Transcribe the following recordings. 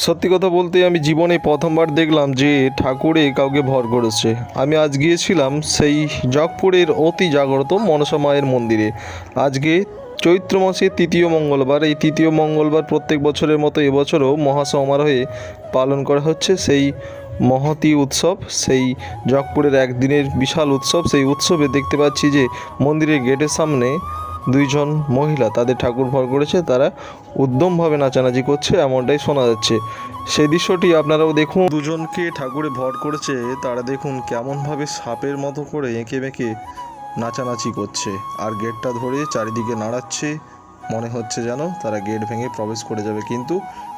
সত্যি কথা বলতে আমি জীবনে প্রথমবার দেখলাম যে ঠাকুরে কাউকে ভর করেছে। আমি আজ গিয়েছিলাম সেই জগপুরের অতি জাগ্রত মনসা মায়ের মন্দিরে। আজকে চৈত্র মাসের তৃতীয় মঙ্গলবার। এই তৃতীয় মঙ্গলবার প্রত্যেক বছরের মতো এবছরও মহাসমারোহে পালন করা হচ্ছে সেই মহতী উৎসব, সেই জগপুরের একদিনের বিশাল উৎসব। সেই উৎসবে দেখতে পাচ্ছি যে মন্দিরের গেটের সামনে দুইজন মহিলা তাদের ঠাকুর ভর করেছে, তারা উদ্যমভাবে নাচানাচি করছে এমনটাই শোনা যাচ্ছে। সেই দৃশ্যটি আপনারাও দেখুন। দুজনকে ঠাকুরে ভর করেছে, তারা দেখুন কেমনভাবে সাপের মতো করে এঁকে বেঁকে নাচানাচি করছে আর গেটটা ধরে চারিদিকে নাড়াচ্ছে। মনে হচ্ছে যেন তারা গেট ভেঙে প্রবেশ করে যাবে, কিন্তু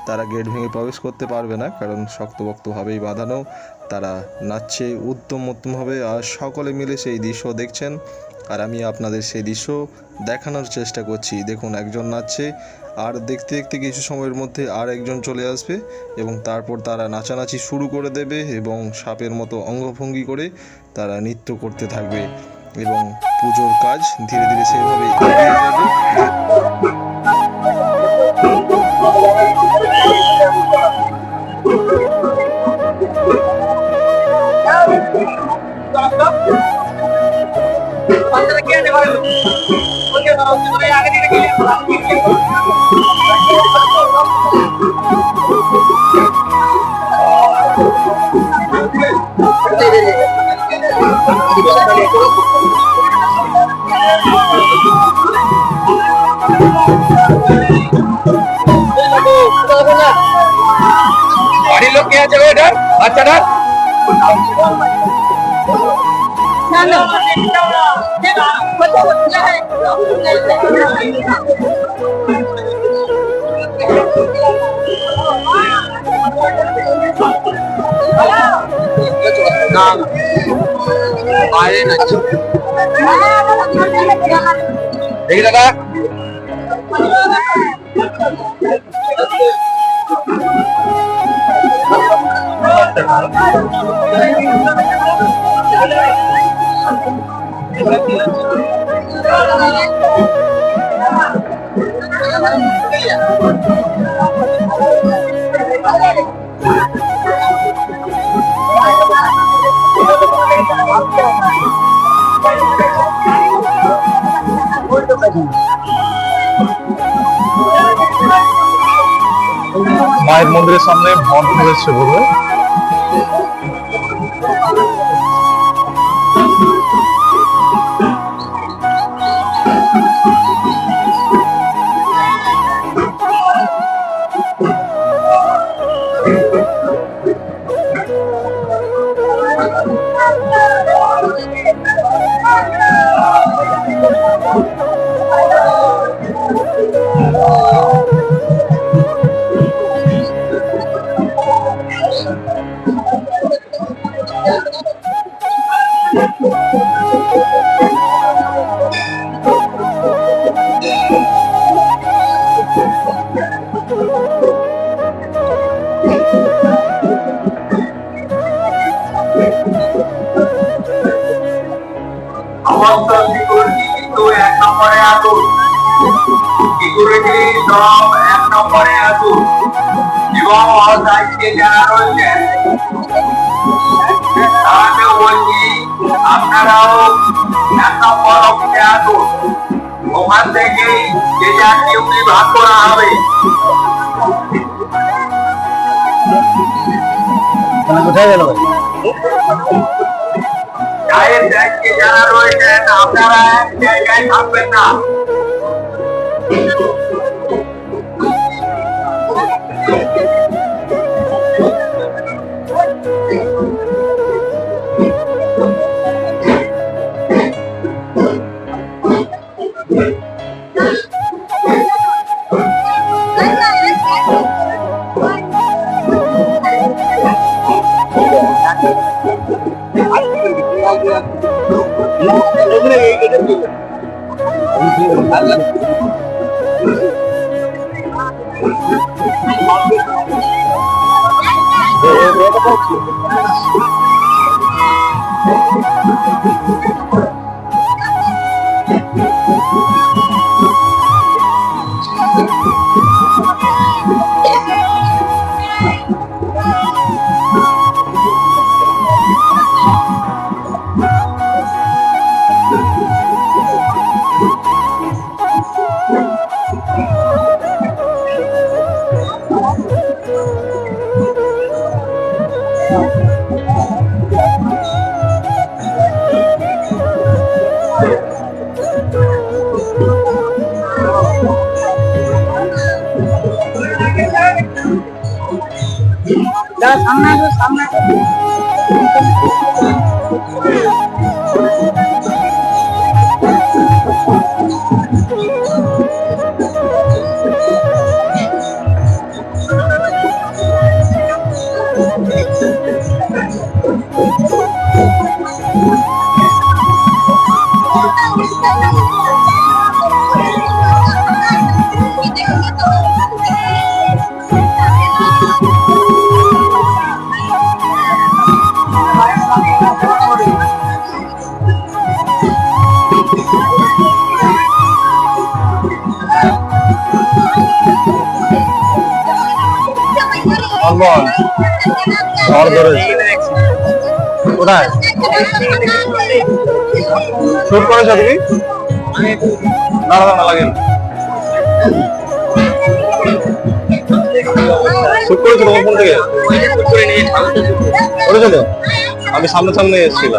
তারা গেট ভেঙে প্রবেশ করতে পারবে না, কারণ শক্তপোক্তভাবেই বাঁধানো। তারা নাচছে উদ্যমভাবে আর সকলে মিলে সেই দৃশ্য দেখছেন, আর আমি আপনাদের সেই দৃশ্য দেখানোর চেষ্টা করছি। দেখুন একজন নাচছে, আর দেখতে দেখতে কিছু সময়ের মধ্যে আর একজন চলে আসবে এবং তারপর তারা নাচানাচি শুরু করে দেবে এবং সাপের মতো অঙ্গভঙ্গি করে তারা নৃত্য করতে থাকবে এবং পুজোর কাজ ধীরে ধীরে সেভাবে এগিয়ে যাবে। বাড়ির লোক কে আছে এটা বাচ্চাটা? দেখি দাদা মায়ের মন্দিরের সামনে ভন হয়েছে বলে আপনারাও এক নম্বর অফিসে আসুন, ওখান থেকেই যে যা ডিউটি ভাগ করা হবে। কোথায় গেল? চায়ের দায়িত্বে যারা রয়েছেন আপনারা এক জায়গায় থাকবেন না। বল ঝড় ধরেছে কোথায় শুট করেছো তুমি? না না না লাগে শুট করেছো তোমার ফোন থেকে? করেছো তো? আমি সামনে সামনে এসেছিলাম।